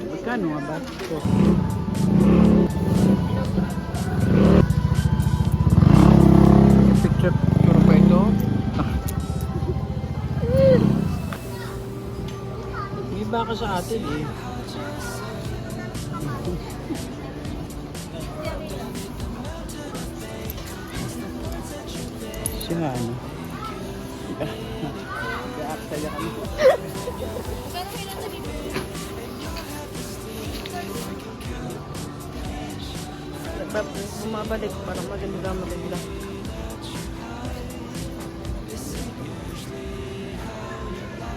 Magkano nga ba? So, picture pa ito. May baka sa atin eh. Siya ano? Nag-aaksaya kami. Bumabalik, parang maganda.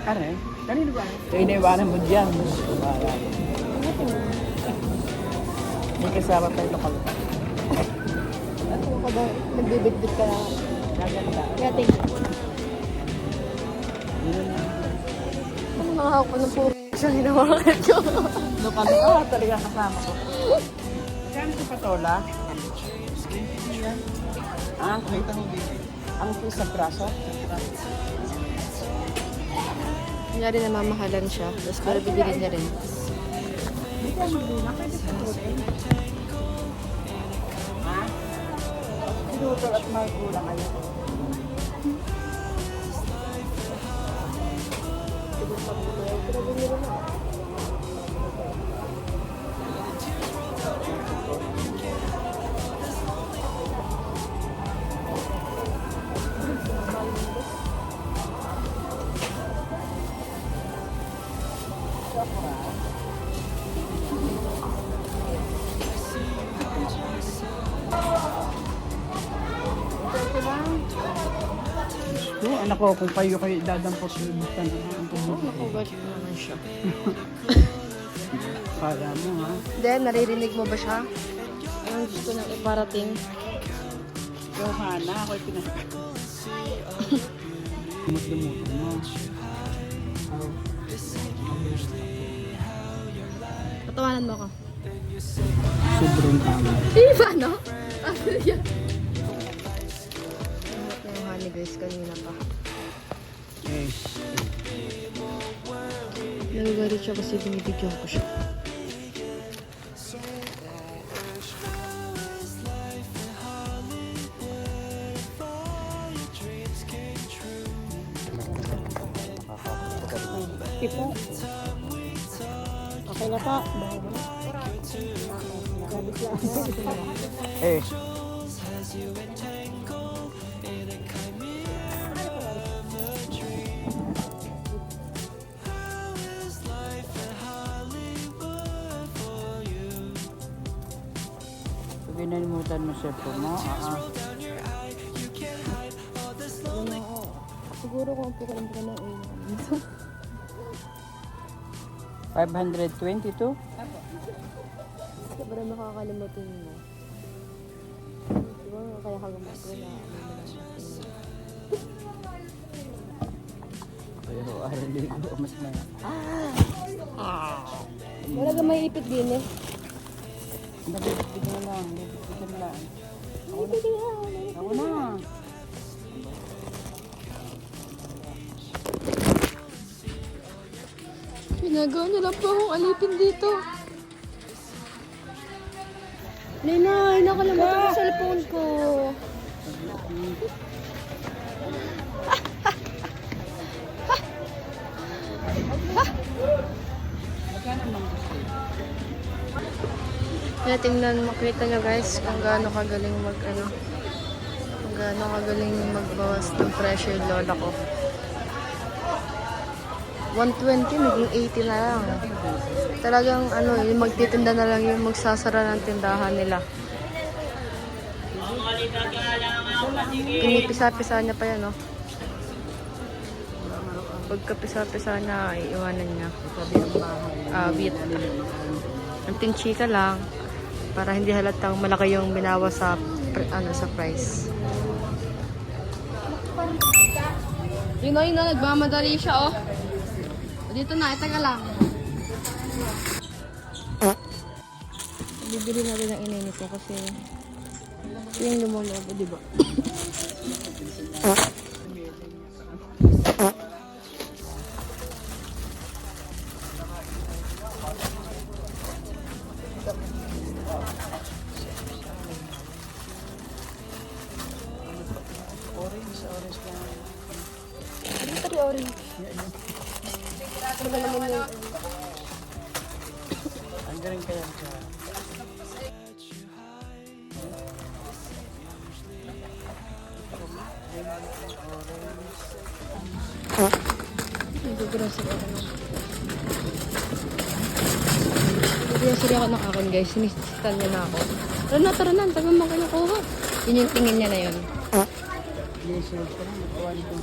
Ano eh? Kanino ba? So, iniwanan mo dyan. May kasama tayo lokal pa. At kung ka ba, nagbibit-bit ka na. Naganda. Yeah, thank you. Yun na. Ano nakahawak ko ng puro siya hinawakan ko. Lokal ka, talaga kasama ko. Kano ito patola? Ah, kumita mo dito. Ang sa braso? Kunyari na mamahalan siya, tapos para bibigyan niya rin. Hindi ka magduna, pwede sa hotel. Ha? Sinutol at magkulang kayo. Anak ko, kung kayo dadampot yung basta na ang Oo, tumutok. nakubat naman siya. Para mo ha. Then, naririnig mo ba siya? Anong gusto niyang iparating? Yung hana, ako'y pinag- Dumut-dumut mo. Patawanan mo ako. Sobrang tama. Paano? Yan. Yung honey guys, kanina pa. Eh, Nagagalit siya kasi binibigyan ko siya. ito. Okay na pa. Eh. Pinalimutan mo siya po mo. Siguro kung po kalang ka na 522? Sobrang nakakalimutin mo. Siguro kaya ka gumagawa na Pero arali ko mas na. wala ka may ipit din eh. Nabibigyan na lang. Nabibigyan na lang. Ako na. Pinagawa niya lang po akong alipin dito. Ninay, nakalimutan ko cellphone ko. Kaya tingnan, makita nyo guys kung gaano kagaling kung gaano kagaling magbawas ng pressure yung lola ko. 120, naging 80 na lang. Talagang yung magtitinda na lang yung magsasara ng tindahan nila. Pinipisa-pisa niya pa yan, no? Pagkapisa-pisa niya, iiwanan niya. Bit. Ang tinchika lang, para hindi halatang malaki yung binawa sa sa price. Yun na, nagmamadali siya, oh. Dito na, itaga lang. Bibili na rin ang inay nito kasi yung lumolobo, di ba? Ang galing kaya siya. Nag-grocery ako na. Nag-grocery ako ng akin guys. Sinistan niya na ako. Tara na. Sabi mo kayo kuha. Yun yung tingin niya na yun. Yes, sir. Nakuha nito.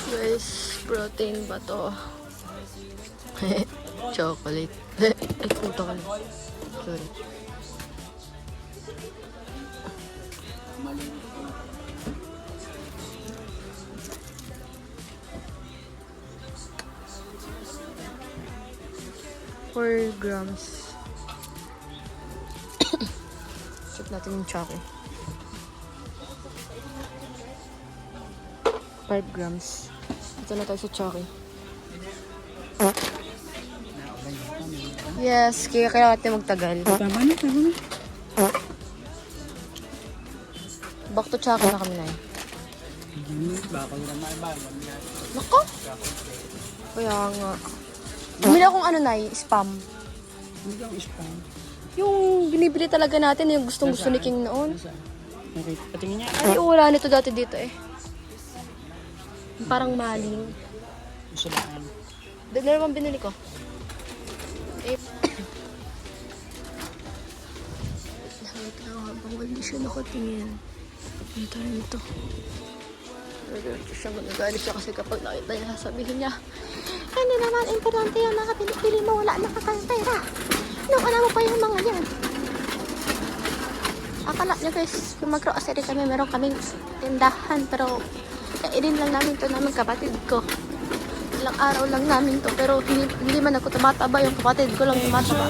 Guys, protein ba to? Chocolate. Ay, punta ka na. Sorry. Four grams. Check natin yung chocolate. 5 grams. Ito na tayo sa chocolate. Yes, kaya kailangan natin magtagal. Tama na. Back to chocolate na kami na eh. Baka yun ang maibagan. Nako! Kaya nga. Bumili akong ano na spam. Hindi kang spam. Yung binibili talaga natin, yung gustong-gusto ni King noon. Okay, patingin niya. Ay, wala nito dati dito eh. Yung parang maling. Isa lang. Doon na naman binili ko. Eh. Wait lang habang hindi siya nakatingin. Ito rin ito. Nagalit siya kasi kapag nakita niya, sasabihin niya, hindi naman importante yung mga pinipili mo, wala na kang pera. Nung mo pa yung mga yan. Akala niya guys, kung mag-grocery kami, meron kaming tindahan, pero kainin lang namin to ng kapatid ko. Ilang araw lang namin to, pero hindi man ako tumataba, yung kapatid ko lang tumataba.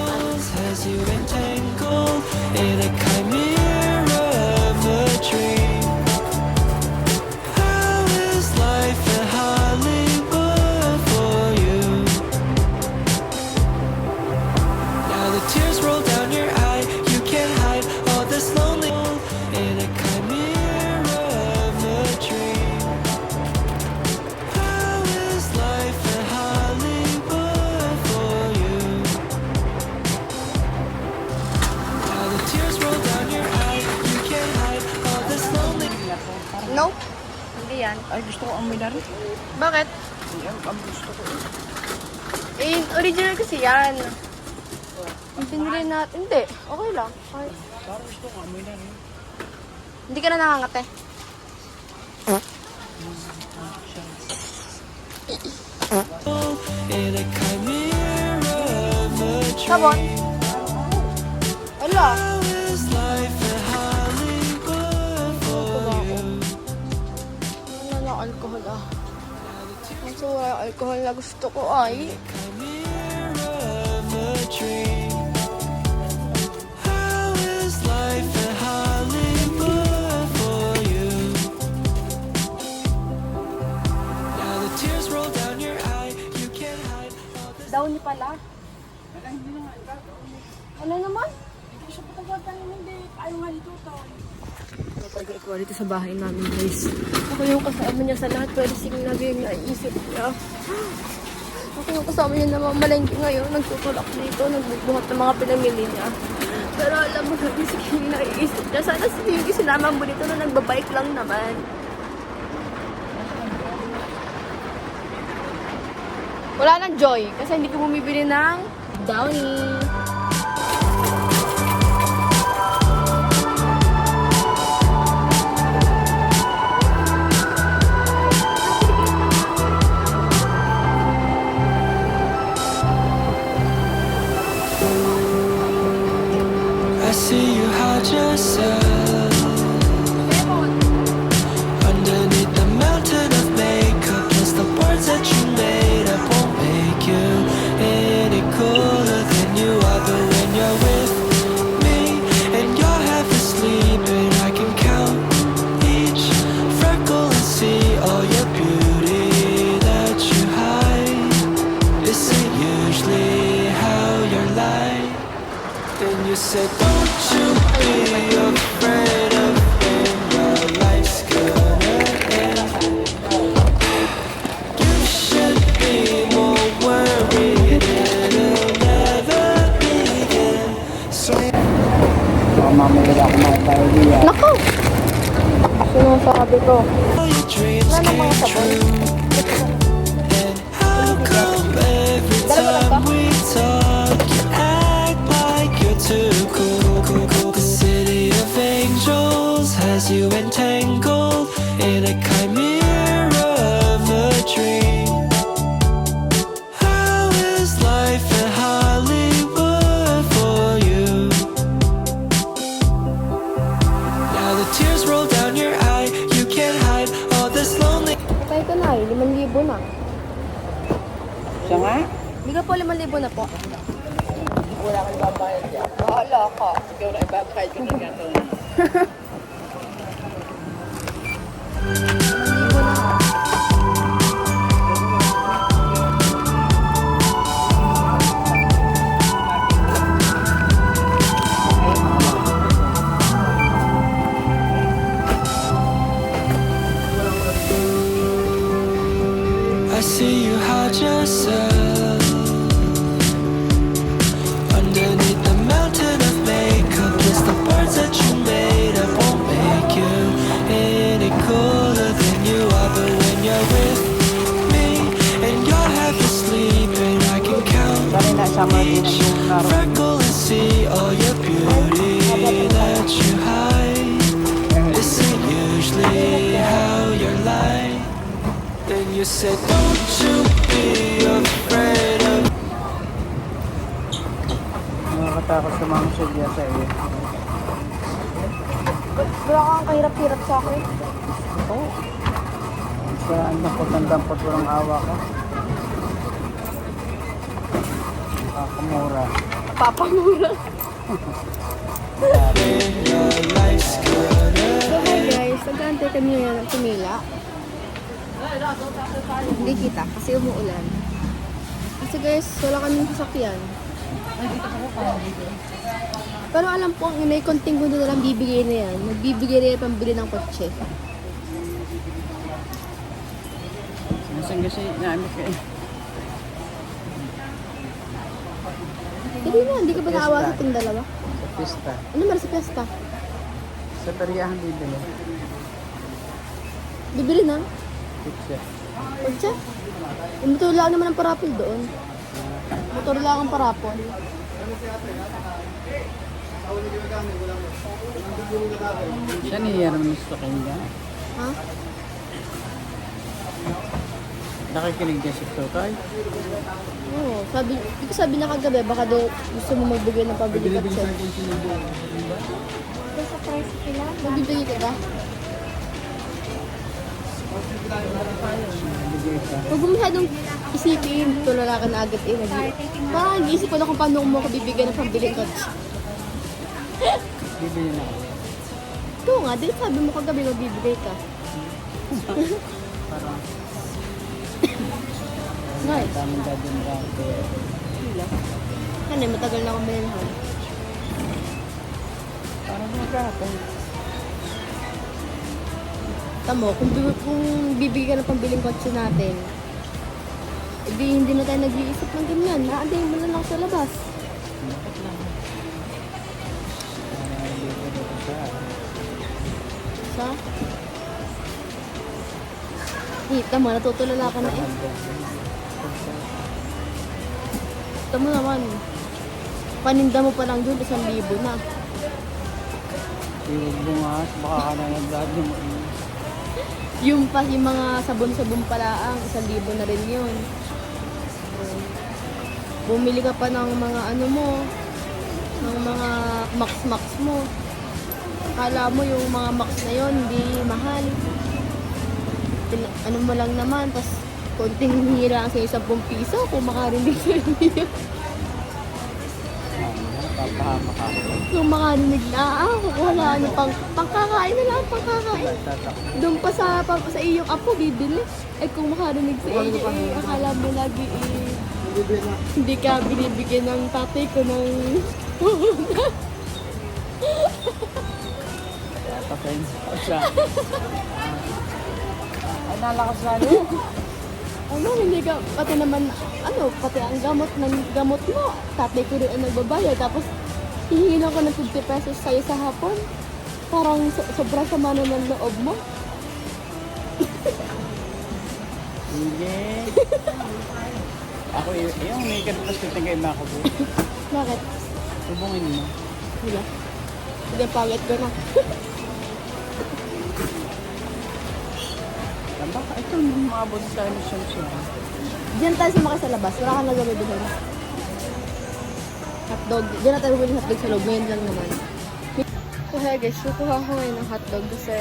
No? Hindi yan. Ay, gusto ko amoy na rin. Bakit? Yan, ang gusto ko. Eh, original kasi yan. Ang pinili natin. Hindi. Okay lang. Okay. Parang gusto ko amoy na rin. Hindi ka na nakangate. Sabon? Wala. Wala na alcohol ah. Ang wala alcohol na gusto ko ay downy pala. Ano naman? Hindi siya patagatan, hindi. Ayaw nga dito to. Napag-ikuha dito sa bahay namin guys. Ako yung kasama niya sa lahat, pero signabi yung naisip niya. Ako yung kasama niya na mamalengke ngayon, nagtutulak dito, nagbubuhat ng mga pinamili niya. Pero alam mo gabi, sige yung naiisip niya. Sana yung sinama mo dito na nagbabike lang naman. Wala nang joy, kasi hindi ko bumibili ng downy. I see you hide yourself underneath the mountain of makeup. Guess the words that you made up won't make you any cooler than you are. said, don't you be afraid of when your life's gonna end. You should be more worried, it'll never begin. So Mamamila ako mga idea. Nako! Sinasabi ko. all your dreams Wala namang came sabon. true. And how come every time we talk, you act like you're too cool? The city of angels has you entangled in a chimera of a dream. How is life in Hollywood for you? Now the tears roll down your eye, you can't hide all this lonely. Patay ka na eh. 5,000 na. Siya nga? Hindi ka po 5,000 na po. Wala kang babayad dyan. Bahala ka. Ikaw na ibabayad ko ng gano'n. 5,000 na. I see you hide yourself underneath the mountain of makeup. It's the words that you made up won't make you any cooler than you are. But when you're with me and you're half asleep, and I can count Dali na sama din each yung naroon. freckle and see all your beauty that you hide. This ain't usually how you're like. Then you said, don't you be afraid of. Nakakatakot sa mga sudya sa iyo. Wala kang kahirap-hirap sa akin. Ito. Kaya ang dampot, walang awa ka. Nakakamura. Papamura. When your life's gonna So hi guys, nag-aantay kami ngayon ng tumila. Hindi kita kasi umuulan. Kasi guys, wala kaming sasakyan. Pero alam po, may konting gundo na lang bibigay na yan. Nagbibigay na yan pambili ng kotse. Nasaan kasi namin kayo? Hindi na, hindi ka ba naawa sa itong dalawa? Sa pista. Ano mara sa piyesta? Sa peryahan bibili. Bibili na? Pizza. Kotse? Motor lang naman ang parapol doon. Motor lang ang parapol. Siya niya naman gusto kanya. Ha? Nakikinig din si Tokay. Oo, sabi na kagabi, baka daw gusto mo magbigay ng pabili kotse. Sa price sila? Magbibigay ka ba? Bigay ka. Huwag mo masyadong isipin, tulala ka na agad eh. Parang nag-iisip ko na kung paano mo ako bibigyan ng pambiling kotse. Bibili na ako. Ito nga, di sabi mo kagabi magbibigay ka. Parang Nice. daming dadin dati. Hila. Ano, matagal na akong binilhan. Parang magkakapon. Tamo, kung bibigyan ka ng pambiling kotse natin, edi hindi na tayo nag-iisip ng ganyan. Naandayin mo na lang sa labas. Bakit lang? Parang hindi ko dito sa Sa? Tamo, natutulala ka na eh. Tamo naman. Paninda mo pa lang doon, 1,000 na. Iwag bungas, baka ka na nagdadin mo. Yung mga sabon-sabon pala ang 1,000 na rin yun. Bumili ka pa ng mga ano mo, ng mga max mo. Akala mo yung mga max na yun, hindi mahal. Ano mo lang naman, tas konting hira sa 10 piso kung makarinig sa iyo. Papahamak ako. Kung makarinig na, wala ano pangkakain na lang, pangkakain. Doon pa sa iyong apo, bibili. Eh kung makarinig sa iyo, eh, akala mo lagi hindi ka binibigyan ng tatay ko ng Pasensya ko siya. Ay, nalakas lalo. Ano, hindi ka, pati naman, pati ang gamot mo. Tatay ko rin ang nagbabayad. Tapos, hihingi lang ko ng 50 pesos sa'yo sa hapon. Parang sobra sama na ng loob mo. Hindi. Ako yung naked plus titigay na ako po. Bakit? Tubungin mo. Wala. Hindi, pangit ko na. Baka ito nung maabot sa emission siya. Diyan tayo sumakay sa labas. Wala kang nagawin doon. Hotdog. Diyan na tayo bumili ng hotdog sa loob. Ngayon lang naman. So hey guys, kukuha ko ngayon ng hotdog kasi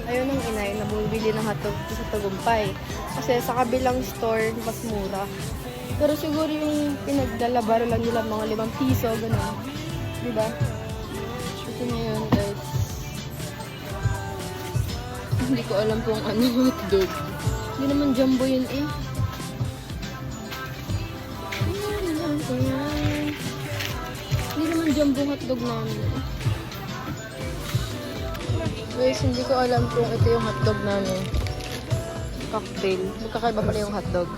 ayaw ng inay na bumili ng hotdog sa Tagumpay. Kasi sa kabilang store, mas mura. Pero siguro yung pinaglalabaro lang nila mga 5 piso, gano'n. Diba? Ito na yun guys. Hindi ko alam kung ano hotdog. Hindi naman jumbo yun eh. Hindi naman jumbo hotdog namin. Guys, hindi ko alam kung ito yung hotdog namin. Cocktail. Magkakaiba pala yung hotdog.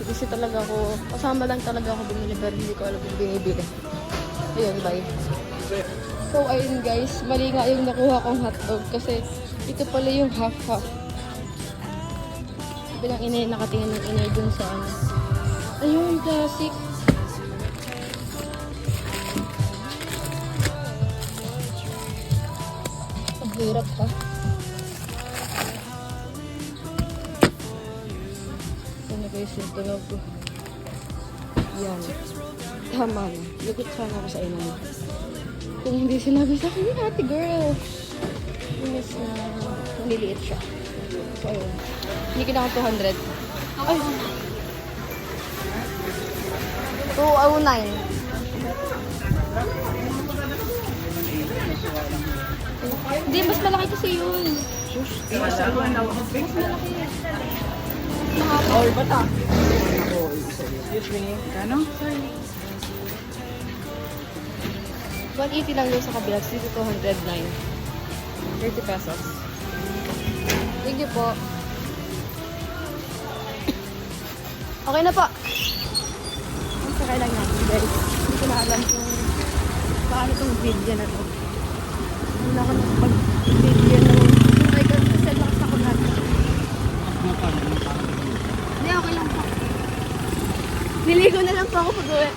Kasi talaga ako, kasama lang talaga ako bumili pero hindi ko alam kung binibili. Ayun, bye. So, ayun guys, mali nga yung nakuha kong hotdog kasi ito pala yung half-half. Bilang inay, nakatingin ng inay dun sa ano. Ayun, classic. Ang hirap pa. Ito na guys yung tunog ko. Yan. Tama na. Lagot sana ako sa ina mo. Kung hindi sinabi sa akin, ate girl. Inis na maliliit siya. So, ayun. Hindi kinaka 200. Ay! 209. Hindi, mas malaki kasi yun. Mas malaki. All bata. Ako, excuse me. Kano? 180 lang yun sa kabila. Dito 209. 30 pesos. Thank you po. Okay na po. Ang sakay lang natin guys. Hindi ko na alam kung paano itong video na to. Hindi na ako nakapag-video na. Oh my God, kasi lakas ako natin. Hindi, okay lang po. Niligo na lang po ako pag-uwi.